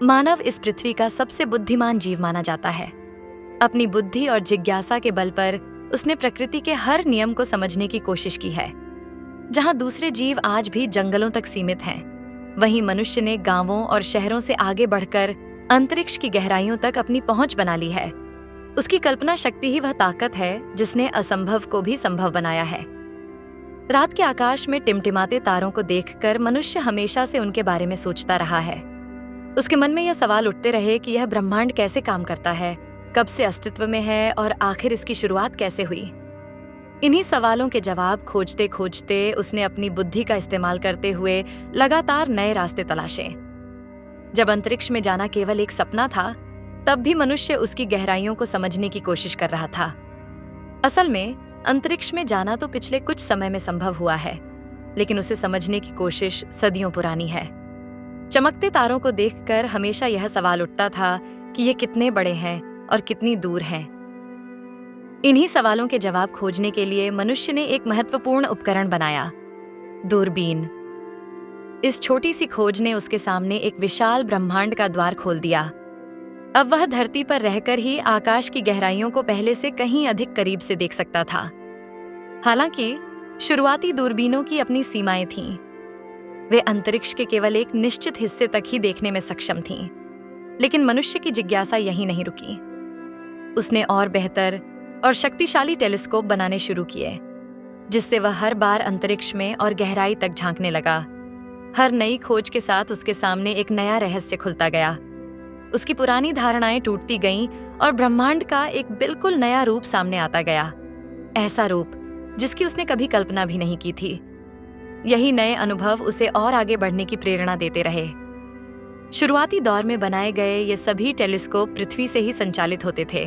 मानव इस पृथ्वी का सबसे बुद्धिमान जीव माना जाता है। अपनी बुद्धि और जिज्ञासा के बल पर उसने प्रकृति के हर नियम को समझने की कोशिश की है। जहां दूसरे जीव आज भी जंगलों तक सीमित हैं, वहीं मनुष्य ने गांवों और शहरों से आगे बढ़कर अंतरिक्ष की गहराइयों तक अपनी पहुंच बना ली है। उसकी कल्पना शक्ति ही वह ताकत है जिसने असंभव को भी संभव बनाया है। रात के आकाश में टिमटिमाते तारों को देखकर मनुष्य हमेशा से उनके बारे में सोचता रहा है। उसके मन में यह सवाल उठते रहे कि यह ब्रह्मांड कैसे काम करता है, कब से अस्तित्व में है और आखिर इसकी शुरुआत कैसे हुई। इन्हीं सवालों के जवाब खोजते खोजते उसने अपनी बुद्धि का इस्तेमाल करते हुए लगातार नए रास्ते तलाशे। जब अंतरिक्ष में जाना केवल एक सपना था, तब भी मनुष्य उसकी गहराइयों को समझने की कोशिश कर रहा था। असल में अंतरिक्ष में जाना तो पिछले कुछ समय में संभव हुआ है, लेकिन उसे समझने की कोशिश सदियों पुरानी है। चमकते तारों को देखकर हमेशा यह सवाल उठता था कि ये कितने बड़े हैं और कितनी दूर हैं। इन्हीं सवालों के जवाब खोजने के लिए मनुष्य ने एक महत्वपूर्ण उपकरण बनाया, दूरबीन। इस छोटी सी खोज ने उसके सामने एक विशाल ब्रह्मांड का द्वार खोल दिया। अब वह धरती पर रहकर ही आकाश की गहराइयों को पहले से कहीं अधिक करीब से देख सकता था। हालांकि शुरुआती दूरबीनों की अपनी सीमाएं थीं। वे अंतरिक्ष के केवल एक निश्चित हिस्से तक ही देखने में सक्षम थीं। लेकिन मनुष्य की जिज्ञासा यहीं नहीं रुकी। उसने और बेहतर और शक्तिशाली टेलीस्कोप बनाने शुरू किए, जिससे वह हर बार अंतरिक्ष में और गहराई तक झांकने लगा। हर नई खोज के साथ उसके सामने एक नया रहस्य खुलता गया। उसकी पुरानी धारणाएं टूटती गईं और ब्रह्मांड का एक बिल्कुल नया रूप सामने आता गया। ऐसा रूप जिसकी उसने कभी कल्पना भी नहीं की थी। यही नए अनुभव उसे और आगे बढ़ने की प्रेरणा देते रहे। शुरुआती दौर में बनाए गए ये सभी टेलीस्कोप पृथ्वी से ही संचालित होते थे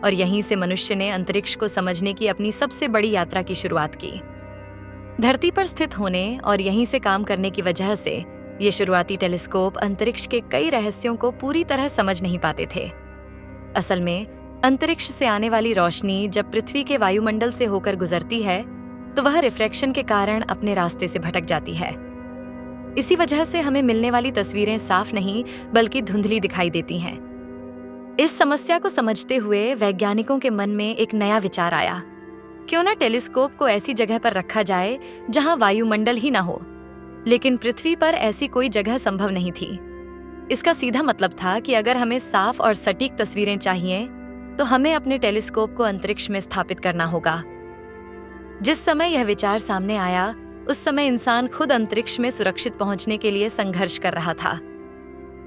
और यहीं से मनुष्य ने अंतरिक्ष को समझने की अपनी सबसे बड़ी यात्रा की शुरुआत की। धरती पर स्थित होने और यहीं से काम करने की वजह से ये शुरुआती टेलीस्कोप अंतरिक्ष के कई रहस्यों को पूरी तरह समझ नहीं पाते थे। असल में अंतरिक्ष से आने वाली रोशनी जब पृथ्वी के वायुमंडल से होकर गुजरती है, तो वह रिफ्रैक्शन के कारण अपने रास्ते से भटक जाती है। इसी वजह से हमें मिलने वाली तस्वीरें साफ नहीं बल्कि धुंधली दिखाई देती हैं। इस समस्या को समझते हुए वैज्ञानिकों के मन में एक नया विचार आया। क्यों ना टेलीस्कोप को ऐसी जगह पर रखा जाए जहां वायुमंडल ही ना हो। लेकिन पृथ्वी पर ऐसी कोई जगह संभव नहीं थी। इसका सीधा मतलब था कि अगर हमें साफ और सटीक तस्वीरें चाहिए, तो हमें अपने टेलीस्कोप को अंतरिक्ष में स्थापित करना होगा। जिस समय यह विचार सामने आया, उस समय इंसान खुद अंतरिक्ष में सुरक्षित पहुंचने के लिए संघर्ष कर रहा था।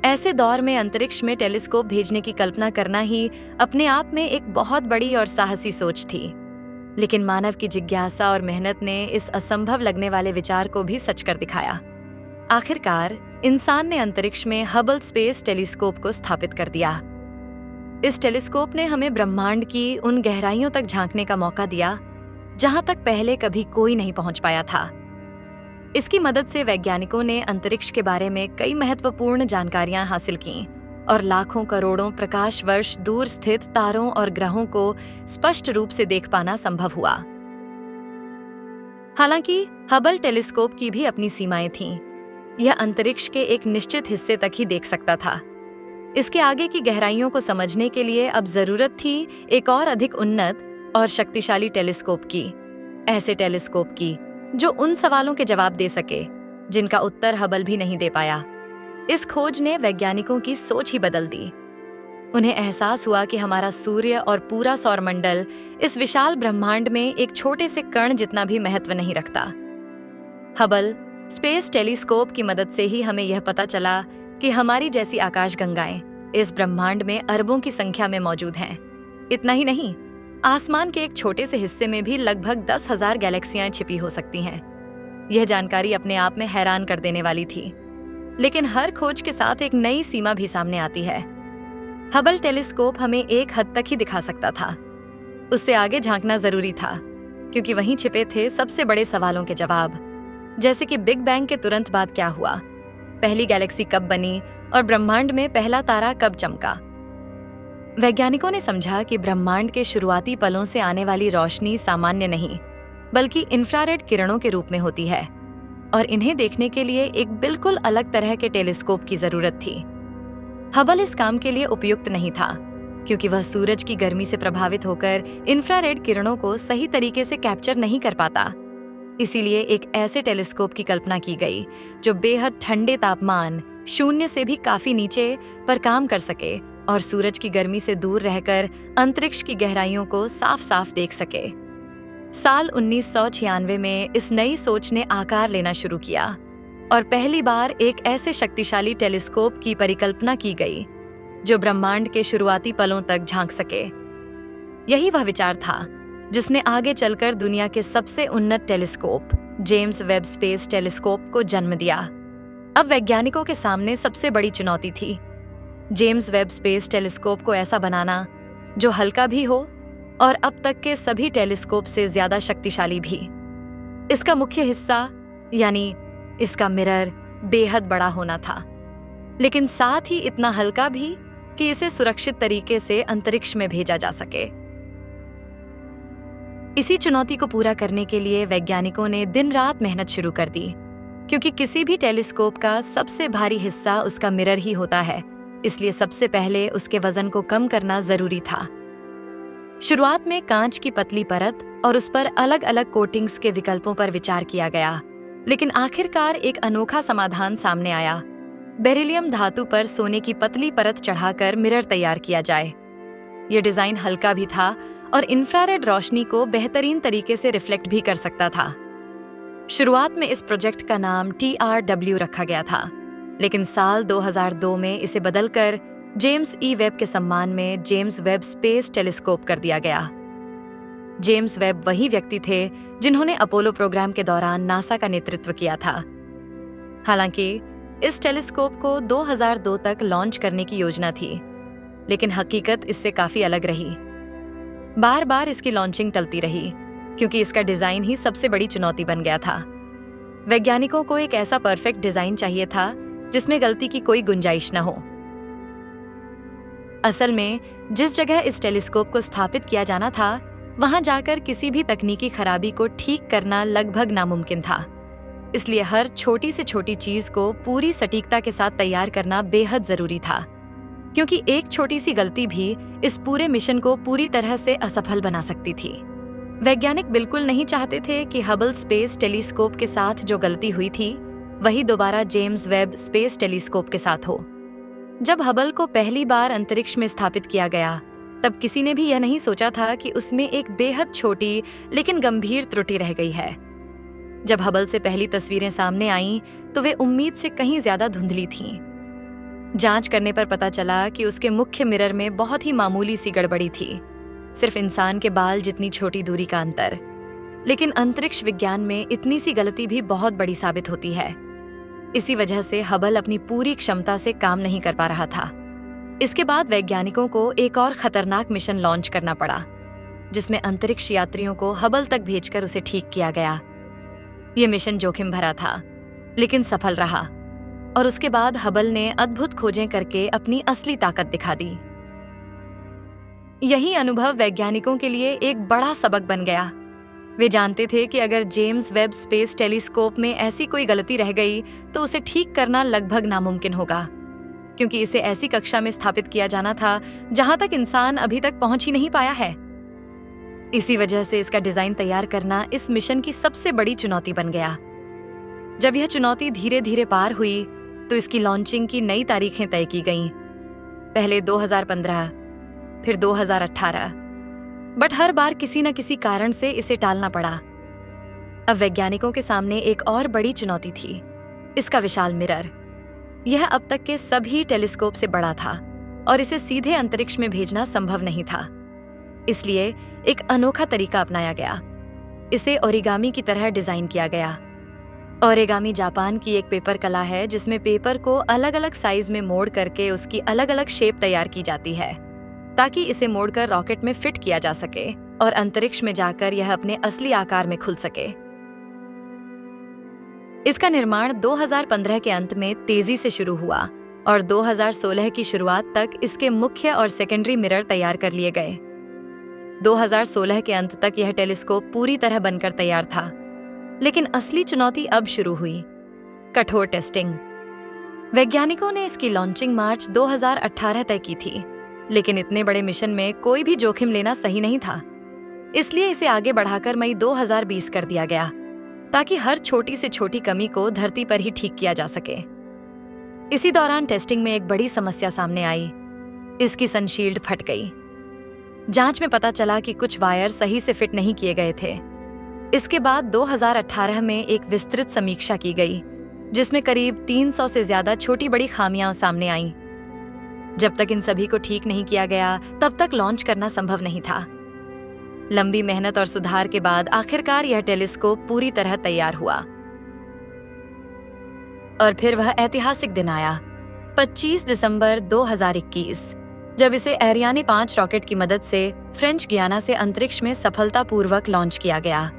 ऐसे दौर में अंतरिक्ष में टेलीस्कोप भेजने की कल्पना करना ही अपने आप में एक बहुत बड़ी और साहसी सोच थी। लेकिन मानव की जिज्ञासा और मेहनत ने इस असंभव लगने वाले विचार को भी सच कर दिखाया। आखिरकार इंसान ने अंतरिक्ष में हबल स्पेस टेलीस्कोप को स्थापित कर दिया। इस टेलीस्कोप ने हमें ब्रह्मांड की उन गहराइयों तक झांकने का मौका दिया जहां तक पहले कभी कोई नहीं पहुंच पाया था। इसकी मदद से वैज्ञानिकों ने अंतरिक्ष के बारे में कई महत्वपूर्ण जानकारियां हासिल कीं और लाखों करोड़ों प्रकाश वर्ष दूर स्थित तारों और ग्रहों को स्पष्ट रूप से देख पाना संभव हुआ। हालांकि हबल टेलीस्कोप की भी अपनी सीमाएं थीं। यह अंतरिक्ष के एक निश्चित हिस्से तक ही देख सकता था। इसके आगे की गहराइयों को समझने के लिए अब जरूरत थी एक और अधिक उन्नत और शक्तिशाली टेलीस्कोप की। ऐसे टेलीस्कोप की जो उन सवालों के जवाब दे सके जिनका उत्तर हबल भी नहीं दे पाया। इस खोज ने वैज्ञानिकों की सोच ही बदल दी। उन्हें एहसास हुआ कि हमारा सूर्य और पूरा सौरमंडल इस विशाल ब्रह्मांड में एक छोटे से कण जितना भी महत्व नहीं रखता। हबल स्पेस टेलीस्कोप की मदद से ही हमें यह पता चला कि हमारी जैसी आकाशगंगाएं इस ब्रह्मांड में अरबों की संख्या में मौजूद हैं। इतना ही नहीं, आसमान के एक छोटे से हिस्से में भी लगभग 10,000 गैलेक्सियां छिपी हो सकती हैं। यह जानकारी अपने आप में हैरान कर देने वाली थी। लेकिन हर खोज के साथ एक नई सीमा भी सामने आती है। हबल टेलीस्कोप हमें एक हद तक ही दिखा सकता था। उससे आगे झांकना जरूरी था, क्योंकि वहीं छिपे थे सबसे बड़े सवालों के जवाब, जैसे कि बिग बैंग के तुरंत बाद क्या हुआ, पहली गैलेक्सी कब बनी और ब्रह्मांड में पहला तारा कब चमका। वैज्ञानिकों ने समझा कि ब्रह्मांड के शुरुआती पलों से आने वाली रोशनी सामान्य नहीं, बल्कि इंफ्रारेड किरणों के रूप में होती है और इन्हें देखने के लिए एक बिल्कुल अलग तरह के टेलीस्कोप की जरूरत थी। हबल इस काम के लिए उपयुक्त नहीं था, क्योंकि वह सूरज की गर्मी से प्रभावित होकर इंफ्रारेड किरणों को सही तरीके से कैप्चर नहीं कर पाता। इसीलिए एक ऐसे टेलीस्कोप की कल्पना की गई जो बेहद ठंडे तापमान, शून्य से भी काफी नीचे पर काम कर सके और सूरज की गर्मी से दूर रहकर अंतरिक्ष की गहराइयों को साफ साफ देख सके। साल 1996 में इस नई सोच ने आकार लेना शुरू किया और पहली बार एक ऐसे शक्तिशाली टेलीस्कोप की परिकल्पना की गई जो ब्रह्मांड के शुरुआती पलों तक झांक सके। यही वह विचार था जिसने आगे चलकर दुनिया के सबसे उन्नत telescope, James Webb space telescope को जन्म दिया। अब वैज्ञानिकों के सामने सबसे बड़ी चुनौती थी जेम्स वेब स्पेस टेलीस्कोप को ऐसा बनाना जो हल्का भी हो और अब तक के सभी टेलीस्कोप से ज्यादा शक्तिशाली भी। इसका मुख्य हिस्सा यानी इसका मिरर बेहद बड़ा होना था, लेकिन साथ ही इतना हल्का भी कि इसे सुरक्षित तरीके से अंतरिक्ष में भेजा जा सके। इसी चुनौती को पूरा करने के लिए वैज्ञानिकों ने दिन रात मेहनत शुरू कर दी, क्योंकि किसी भी टेलीस्कोप का सबसे भारी हिस्सा उसका मिरर ही होता है, इसलिए सबसे पहले उसके वजन को कम करना जरूरी था। शुरुआत में कांच की पतली परत और उस पर अलग अलग कोटिंग्स के विकल्पों पर विचार किया गया, लेकिन आखिरकार एक अनोखा समाधान सामने आया। बेरिलियम धातु पर सोने की पतली परत चढ़ाकर मिरर तैयार किया जाए। यह डिजाइन हल्का भी था और इंफ्रारेड रोशनी को बेहतरीन तरीके से रिफ्लेक्ट भी कर सकता था। शुरुआत में इस प्रोजेक्ट का नाम TRW रखा गया था, लेकिन साल 2002 में इसे बदलकर जेम्स ई वेब के सम्मान में जेम्स वेब स्पेस टेलीस्कोप कर दिया गया। जेम्स वेब वही व्यक्ति थे जिन्होंने अपोलो प्रोग्राम के दौरान नासा का नेतृत्व किया था। हालांकि इस टेलीस्कोप को 2002 तक लॉन्च करने की योजना थी, लेकिन हकीकत इससे काफी अलग रही। बार बार इसकी लॉन्चिंग टलती रही, क्योंकि इसका डिजाइन ही सबसे बड़ी चुनौती बन गया था। वैज्ञानिकों को एक ऐसा परफेक्ट डिजाइन चाहिए था जिसमें गलती की कोई गुंजाइश न हो। असल में जिस जगह इस टेलीस्कोप को स्थापित किया जाना था, वहां जाकर किसी भी तकनीकी खराबी को ठीक करना लगभग नामुमकिन था। इसलिए हर छोटी से छोटी चीज को पूरी सटीकता के साथ तैयार करना बेहद जरूरी था, क्योंकि एक छोटी सी गलती भी इस पूरे मिशन को पूरी तरह से असफल बना सकती थी। वैज्ञानिक बिल्कुल नहीं चाहते थे कि हबल स्पेस टेलीस्कोप के साथ जो गलती हुई थी वही दोबारा जेम्स वेब स्पेस टेलीस्कोप के साथ हो। जब हबल को पहली बार अंतरिक्ष में स्थापित किया गया, तब किसी ने भी यह नहीं सोचा था कि उसमें एक बेहद छोटी लेकिन गंभीर त्रुटि रह गई है। जब हबल से पहली तस्वीरें सामने आईं, तो वे उम्मीद से कहीं ज्यादा धुंधली थीं। जांच करने पर पता चला कि उसके मुख्य मिरर में बहुत ही मामूली सी गड़बड़ी थी, सिर्फ इंसान के बाल जितनी छोटी दूरी का अंतर। लेकिन अंतरिक्ष विज्ञान में इतनी सी गलती भी बहुत बड़ी साबित होती है। इसी वजह से हबल अपनी पूरी क्षमता से काम नहीं कर पा रहा था। इसके बाद वैज्ञानिकों को एक और खतरनाक मिशन लॉन्च करना पड़ा, जिसमें अंतरिक्ष यात्रियों को हबल तक भेजकर उसे ठीक किया गया। ये मिशन जोखिम भरा था, लेकिन सफल रहा, और उसके बाद हबल ने अद्भुत खोजें करके अपनी असली ताकत दिखा दी। यही अनुभव वैज्ञानिकों के लिए एक बड़ा सबक बन गया। वे जानते थे कि अगर जेम्स वेब स्पेस टेलीस्कोप में ऐसी कोई गलती रह गई तो उसे ठीक करना लगभग नामुमकिन होगा, क्योंकि इसे ऐसी कक्षा में स्थापित किया जाना था जहां तक इंसान अभी तक पहुंच ही नहीं पाया है। इसी वजह से इसका डिजाइन तैयार करना इस मिशन की सबसे बड़ी चुनौती बन गया। जब यह चुनौती धीरे धीरे पार हुई, तो इसकी लॉन्चिंग की नई तारीखें तय की गईं। पहले 2015, फिर 2018, बट हर बार किसी न किसी कारण से इसे टालना पड़ा। अब वैज्ञानिकों के सामने एक और बड़ी चुनौती थी, इसका विशाल मिरर। यह अब तक के सभी टेलीस्कोप से बड़ा था और इसे सीधे अंतरिक्ष में भेजना संभव नहीं था। इसलिए एक अनोखा तरीका अपनाया गया। इसे ओरिगामी की तरह डिजाइन किया गया। ओरिगामी जापान की एक पेपर कला है जिसमें पेपर को अलग अलग साइज में मोड़ करके उसकी अलग अलग शेप तैयार की जाती है, ताकि इसे मोड़कर रॉकेट में फिट किया जा सके और अंतरिक्ष में जाकर यह अपने असली आकार में खुल सके। इसका निर्माण 2015 के अंत में तेजी से शुरू हुआ और 2016 की शुरुआत तक इसके मुख्य और सेकेंडरी मिरर तैयार कर लिए गए। 2016 के अंत तक यह टेलीस्कोप पूरी तरह बनकर तैयार था, लेकिन असली चुनौती अब शुरू हुई, कठोर टेस्टिंग। वैज्ञानिकों ने इसकी लॉन्चिंग मार्च 2018 तय की थी, लेकिन इतने बड़े मिशन में कोई भी जोखिम लेना सही नहीं था। इसलिए इसे आगे बढ़ाकर मई 2020 कर दिया गया, ताकि हर छोटी से छोटी कमी को धरती पर ही ठीक किया जा सके। इसी दौरान टेस्टिंग में एक बड़ी समस्या सामने आई। इसकी सनशील्ड फट गई। जांच में पता चला कि कुछ वायर सही से फिट नहीं किए गए थे। इसके बाद 2018 में एक विस्तृत समीक्षा की गई, जिसमें करीब 300 से ज्यादा छोटी बड़ी खामियां सामने आईं। जब तक इन सभी को ठीक नहीं किया गया, तब तक लॉन्च करना संभव नहीं था। लंबी मेहनत और सुधार के बाद आखिरकार यह टेलीस्कोप पूरी तरह तैयार हुआ। और फिर वह ऐतिहासिक दिन आया, 25 दिसंबर 2021, जब इसे एरियाने 5 रॉकेट की मदद से फ्रेंच गियाना से अंतरिक्ष में सफलतापूर्वक लॉन्च किया गया।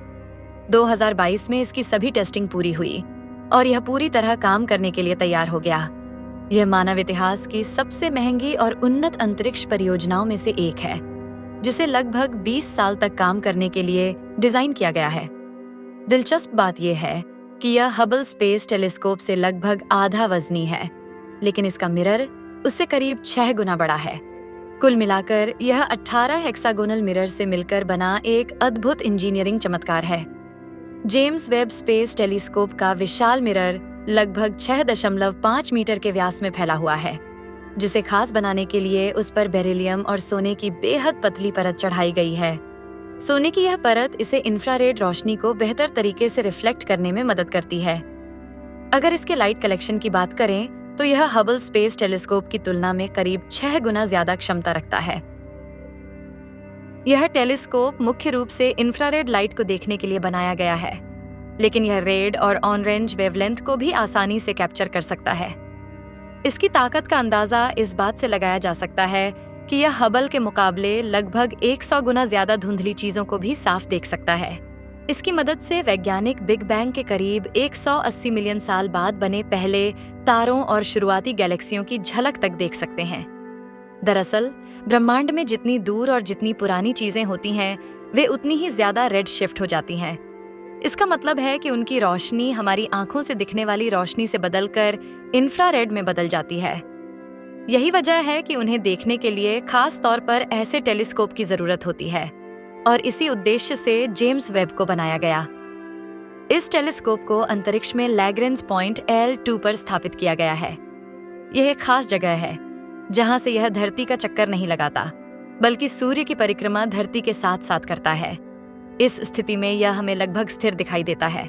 2022 में इसकी सभी टेस्टिंग पूरी हुई और यह पूरी तरह काम करने के लिए तैयार हो गया। यह मानव इतिहास की सबसे महंगी और उन्नत अंतरिक्ष परियोजनाओं में से एक है, जिसे लगभग 20 साल तक काम करने के लिए डिजाइन किया गया है। दिलचस्प बात यह है कि यह हबल स्पेस टेलीस्कोप से लगभग आधा वजनी है, लेकिन इसका मिरर उससे करीब 6 गुना बड़ा है। कुल मिलाकर यह 18 हेक्सागोनल मिरर से मिलकर बना एक अद्भुत इंजीनियरिंग चमत्कार है। जेम्स वेब स्पेस टेलीस्कोप का विशाल मिरर लगभग 6.5 मीटर के व्यास में फैला हुआ है, जिसे खास बनाने के लिए उस पर बेरिलियम और सोने की बेहद पतली परत चढ़ाई गई है। सोने की यह परत इसे इंफ्रारेड रोशनी को बेहतर तरीके से रिफ्लेक्ट करने में मदद करती है। अगर इसके लाइट कलेक्शन की बात करें तो यह हबल स्पेस टेलीस्कोप की तुलना में करीब 6 गुना ज्यादा क्षमता रखता है। यह टेलीस्कोप मुख्य रूप से इंफ्रारेड लाइट को देखने के लिए बनाया गया है, लेकिन यह रेड और ऑन रेंज वेवलेंथ को भी आसानी से कैप्चर कर सकता है। इसकी ताकत का अंदाजा इस बात से लगाया जा सकता है कि यह हबल के मुकाबले लगभग 100 गुना ज्यादा धुंधली चीजों को भी साफ देख सकता है। इसकी मदद से वैज्ञानिक बिग बैंग के करीब 180 मिलियन साल बाद बने पहले तारों और शुरुआती गैलेक्सियों की झलक तक देख सकते हैं। दरअसल ब्रह्मांड में जितनी दूर और जितनी पुरानी चीजें होती हैं, वे उतनी ही ज्यादा रेड शिफ्ट हो जाती हैं। इसका मतलब है कि उनकी रोशनी हमारी आंखों से दिखने वाली रोशनी से बदलकर इंफ्रारेड में बदल जाती है। यही वजह है कि उन्हें देखने के लिए खास तौर पर ऐसे टेलीस्कोप की जरूरत होती है, और इसी उद्देश्य से जेम्स वेब को बनाया गया। इस टेलीस्कोप को अंतरिक्ष में लैग्रेंज पॉइंट L2 पर स्थापित किया गया है। यह एक खास जगह है जहां से यह धरती का चक्कर नहीं लगाता, बल्कि सूर्य की परिक्रमा धरती के साथ साथ करता है। इस स्थिति में यह हमें लगभग स्थिर दिखाई देता है।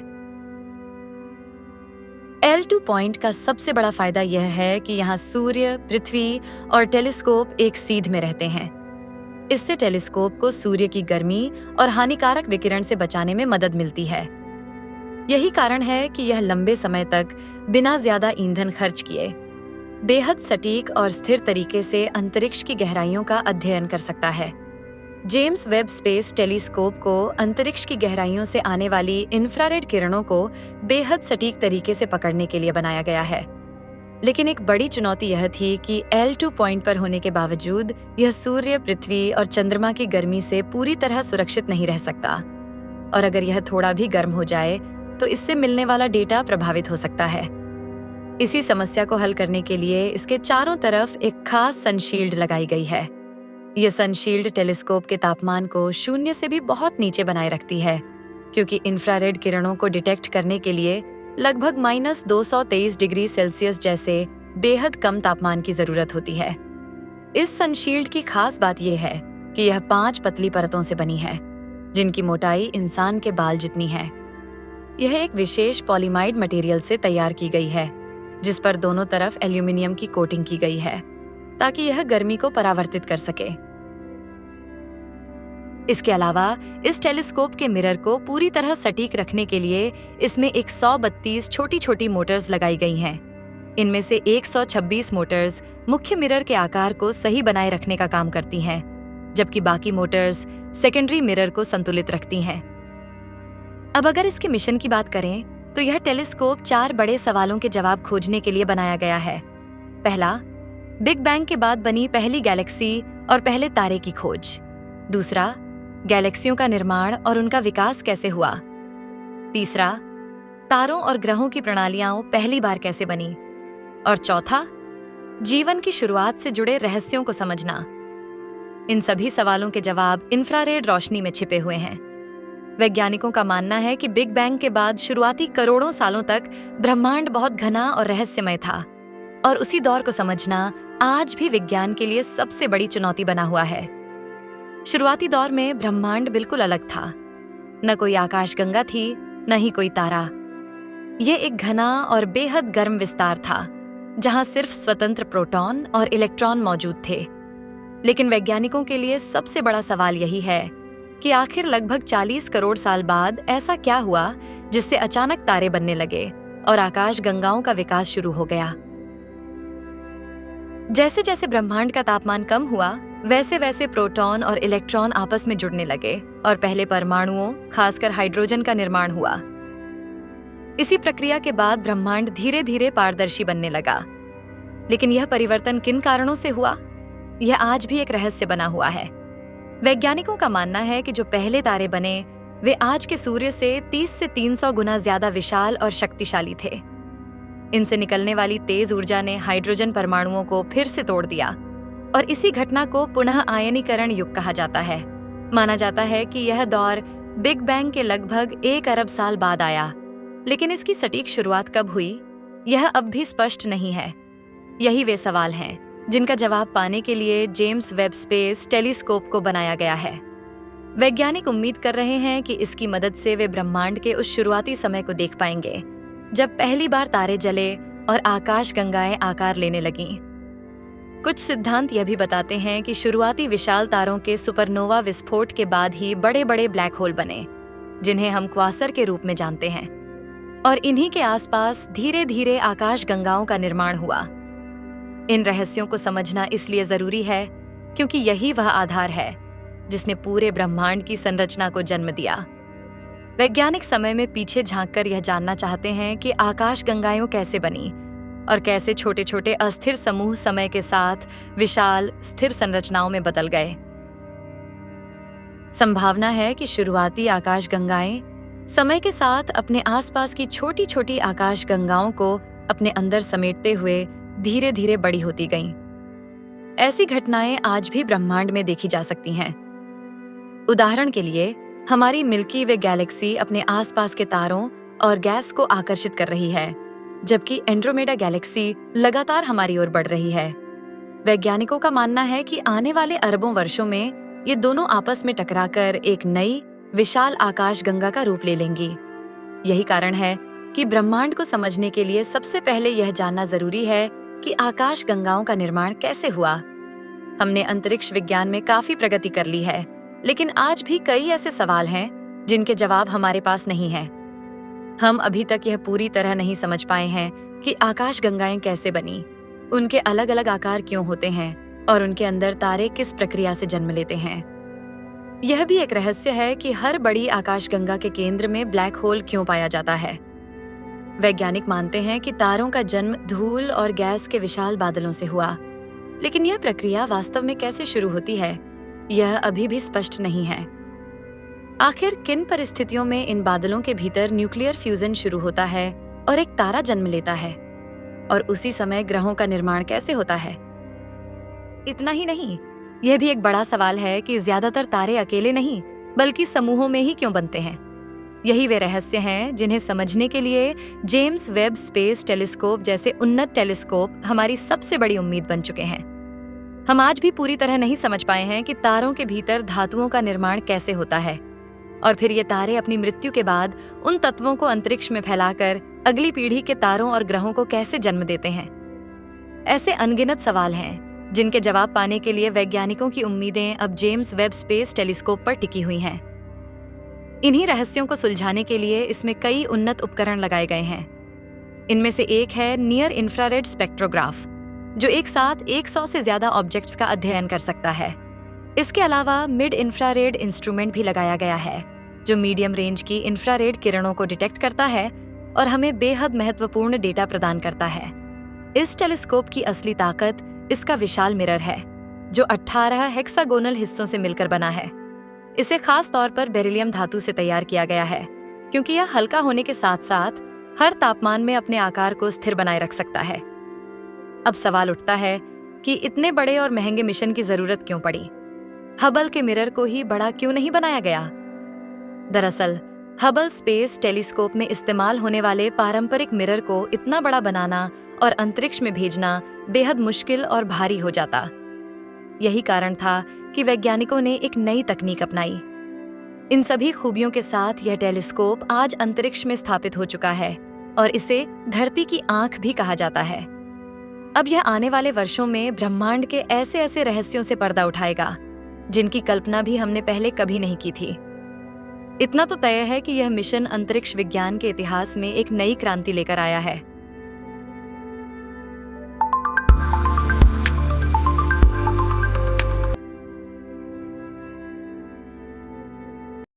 L2 पॉइंट का सबसे बड़ा फायदा यह है कि यहाँ सूर्य, पृथ्वी और टेलीस्कोप एक सीध में रहते हैं। इससे टेलीस्कोप को सूर्य की गर्मी और हानिकारक विकिरण से बचाने में मदद मिलती है। यही कारण है कि यह लंबे समय तक बिना ज्यादा ईंधन खर्च किए बेहद सटीक और स्थिर तरीके से अंतरिक्ष की गहराइयों का अध्ययन कर सकता है। जेम्स वेब स्पेस टेलीस्कोप को अंतरिक्ष की गहराइयों से आने वाली इंफ्रारेड किरणों को बेहद सटीक तरीके से पकड़ने के लिए बनाया गया है। लेकिन एक बड़ी चुनौती यह थी कि L2 पॉइंट पर होने के बावजूद यह सूर्य, पृथ्वी और चंद्रमा की गर्मी से पूरी तरह सुरक्षित नहीं रह सकता, और अगर यह थोड़ा भी गर्म हो जाए तो इससे मिलने वाला डेटा प्रभावित हो सकता है। इसी समस्या को हल करने के लिए इसके चारों तरफ एक खास सनशील्ड लगाई गई है। यह सनशील्ड टेलीस्कोप के तापमान को 0 से भी बहुत नीचे बनाए रखती है, क्योंकि इंफ्रारेड किरणों को डिटेक्ट करने के लिए लगभग -223 डिग्री सेल्सियस जैसे बेहद कम तापमान की जरूरत होती है। इस सनशील्ड की खास बात यह है कि यह 5 पतली परतों से बनी है, जिनकी मोटाई इंसान के बाल जितनी है। यह एक विशेष पॉलीमाइड मटेरियल से तैयार की गई है, जिस पर दोनों तरफ एल्यूमिनियम की कोटिंग की गई है, ताकि यह गर्मी को परावर्तित कर सके। इसके अलावा इस टेलीस्कोप के मिरर को पूरी तरह सटीक रखने के लिए इसमें 132 छोटी-छोटी मोटर्स लगाई गई हैं। इनमें से 126 मोटर्स मुख्य मिरर के आकार को सही बनाए रखने का काम करती हैं, जबकि बाकी मोटर्स सेकेंडरी मिरर को संतुलित रखती हैं। अब अगर इसके मिशन की बात करें तो यह टेलीस्कोप 4 बड़े सवालों के जवाब खोजने के लिए बनाया गया है। पहला, बिग बैंग के बाद बनी पहली गैलेक्सी और पहले तारे की खोज। दूसरा, गैलेक्सियों का निर्माण और उनका विकास कैसे हुआ। तीसरा, तारों और ग्रहों की प्रणालियां पहली बार कैसे बनी। और चौथा, जीवन की शुरुआत से जुड़े रहस्यों को समझना। इन सभी सवालों के जवाब इंफ्रारेड रोशनी में छिपे हुए हैं। वैज्ञानिकों का मानना है कि बिग बैंग के बाद शुरुआती करोड़ों सालों तक ब्रह्मांड बहुत घना और रहस्यमय था, और उसी दौर को समझना आज भी विज्ञान के लिए सबसे बड़ी चुनौती बना हुआ है। शुरुआती दौर में ब्रह्मांड बिल्कुल अलग था। न कोई आकाशगंगा थी, न ही कोई तारा। ये एक घना और बेहद गर्म विस्तार था, जहां सिर्फ स्वतंत्र प्रोटॉन और इलेक्ट्रॉन मौजूद थे। लेकिन वैज्ञानिकों के लिए सबसे बड़ा सवाल यही है कि आखिर लगभग 40 करोड़ साल बाद ऐसा क्या हुआ जिससे अचानक तारे बनने लगे और आकाशगंगाओं का विकास शुरू हो गया। जैसे जैसे ब्रह्मांड का तापमान कम हुआ, वैसे वैसे प्रोटॉन और इलेक्ट्रॉन आपस में जुड़ने लगे और पहले परमाणुओं, खासकर हाइड्रोजन का निर्माण हुआ। इसी प्रक्रिया के बाद ब्रह्मांड धीरे धीरे पारदर्शी बनने लगा। लेकिन यह परिवर्तन किन कारणों से हुआ, यह आज भी एक रहस्य बना हुआ है। वैज्ञानिकों का मानना है कि जो पहले तारे बने, वे आज के सूर्य से 30 से 300 गुना ज्यादा विशाल और शक्तिशाली थे। इनसे निकलने वाली तेज ऊर्जा ने हाइड्रोजन परमाणुओं को फिर से तोड़ दिया, और इसी घटना को पुनः आयनीकरण युग कहा जाता है। माना जाता है कि यह दौर बिग बैंग के लगभग 1 अरब साल बाद आया, लेकिन इसकी सटीक शुरुआत कब हुई, यह अब भी स्पष्ट नहीं है। यही वे सवाल हैं जिनका जवाब पाने के लिए जेम्स वेब स्पेस टेलीस्कोप को बनाया गया है। वैज्ञानिक उम्मीद कर रहे हैं कि इसकी मदद से वे ब्रह्मांड के उस शुरुआती समय को देख पाएंगे जब पहली बार तारे जले और आकाशगंगाएं आकार लेने लगीं। कुछ सिद्धांत यह भी बताते हैं कि शुरुआती विशाल तारों के सुपरनोवा विस्फोट के बाद ही बड़े बड़े ब्लैक होल बने, जिन्हें हम क्वासर के रूप में जानते हैं, और इन्हीं के आसपास धीरे धीरे आकाशगंगाओं का निर्माण हुआ। इन रहस्यों को समझना इसलिए जरूरी है क्योंकि यही वह आधार है जिसने पूरे ब्रह्मांड की संरचना को जन्म दिया। वैज्ञानिक समय में पीछे झांककर यह जानना चाहते हैं कि आकाशगंगाएं कैसे बनी और कैसे छोटे छोटे अस्थिर समूह समय के साथ विशाल स्थिर संरचनाओं में बदल गए। संभावना है कि शुरुआती आकाशगंगाएं समय के साथ अपने आसपास की छोटी छोटी आकाशगंगाओं को अपने अंदर समेटते हुए धीरे धीरे बड़ी होती गईं। ऐसी घटनाएं आज भी ब्रह्मांड में देखी जा सकती हैं। उदाहरण के लिए, हमारी मिल्की वे गैलेक्सी अपने आसपास के तारों और गैस को आकर्षित कर रही है, जबकि एंड्रोमेडा गैलेक्सी लगातार हमारी ओर बढ़ रही है। वैज्ञानिकों का मानना है कि आने वाले अरबों वर्षों में ये दोनों आपस में टकराकर एक नई विशाल आकाशगंगा का रूप ले लेंगी। यही कारण है कि ब्रह्मांड को समझने के लिए सबसे पहले यह जानना जरूरी है कि आकाशगंगाओं का निर्माण कैसे हुआ। हमने अंतरिक्ष विज्ञान में काफी प्रगति कर ली है, लेकिन आज भी कई ऐसे सवाल हैं जिनके जवाब हमारे पास नहीं है। हम अभी तक यह पूरी तरह नहीं समझ पाए हैं कि आकाशगंगाएं कैसे बनी, उनके अलग अलग आकार क्यों होते हैं और उनके अंदर तारे किस प्रक्रिया से जन्म लेते हैं। यह भी एक रहस्य है कि हर बड़ी आकाशगंगा के केंद्र में ब्लैक होल क्यों पाया जाता है। वैज्ञानिक मानते हैं कि तारों का जन्म धूल और गैस के विशाल बादलों से हुआ, लेकिन यह प्रक्रिया वास्तव में कैसे शुरू होती है, यह अभी भी स्पष्ट नहीं है। आखिर किन परिस्थितियों में इन बादलों के भीतर न्यूक्लियर फ्यूजन शुरू होता है और एक तारा जन्म लेता है, और उसी समय ग्रहों का निर्माण कैसे होता है। इतना ही नहीं, यह भी एक बड़ा सवाल है कि ज्यादातर तारे अकेले नहीं बल्कि समूहों में ही क्यों बनते हैं। यही वे रहस्य हैं जिन्हें समझने के लिए जेम्स वेब स्पेस टेलीस्कोप जैसे उन्नत टेलीस्कोप हमारी सबसे बड़ी उम्मीद बन चुके हैं। हम आज भी पूरी तरह नहीं समझ पाए हैं कि तारों के भीतर धातुओं का निर्माण कैसे होता है, और फिर ये तारे अपनी मृत्यु के बाद उन तत्वों को अंतरिक्ष में फैलाकर अगली पीढ़ी के तारों और ग्रहों को कैसे जन्म देते हैं। ऐसे अनगिनत सवाल हैं जिनके जवाब पाने के लिए वैज्ञानिकों की उम्मीदें अब जेम्स वेब स्पेस टेलीस्कोप पर टिकी हुई हैं। इन्हीं रहस्यों को सुलझाने के लिए इसमें कई उन्नत उपकरण लगाए गए हैं। इनमें से एक है नियर इंफ्रारेड स्पेक्ट्रोग्राफ, जो एक साथ 100 से ज्यादा ऑब्जेक्ट्स का अध्ययन कर सकता है। इसके अलावा मिड इंफ्रारेड इंस्ट्रूमेंट भी लगाया गया है, जो मीडियम रेंज की इंफ्रारेड किरणों को डिटेक्ट करता है और हमें बेहद महत्वपूर्ण डेटा प्रदान करता है। इस टेलीस्कोप की असली ताकत इसका विशाल मिरर है, जो 18 हेक्सागोनल हिस्सों से मिलकर बना है। इसे खास तौर पर बेरिलियम धातु से तैयार किया गया है, क्योंकि यह हल्का होने के साथ साथ हर तापमान में अपने आकार को स्थिर बनाए रख सकता है। अब सवाल उठता है कि इतने बड़े और महंगे मिशन की जरूरत क्यों पड़ी? हबल के मिरर को ही बड़ा क्यों नहीं बनाया गया? दरअसल हबल स्पेस टेलीस्कोप में इस्तेमाल होने वाले पारंपरिक मिरर को इतना बड़ा बनाना और अंतरिक्ष में भेजना बेहद मुश्किल और भारी हो जाता। यही कारण था कि वैज्ञानिकों ने एक नई तकनीक अपनाई। इन सभी खूबियों के साथ यह टेलीस्कोप आज अंतरिक्ष में स्थापित हो चुका है और इसे धरती की आंख भी कहा जाता है। अब यह आने वाले वर्षों में ब्रह्मांड के ऐसे ऐसे रहस्यों से पर्दा उठाएगा जिनकी कल्पना भी हमने पहले कभी नहीं की थी। इतना तो तय है कि यह मिशन अंतरिक्ष विज्ञान के इतिहास में एक नई क्रांति लेकर आया है।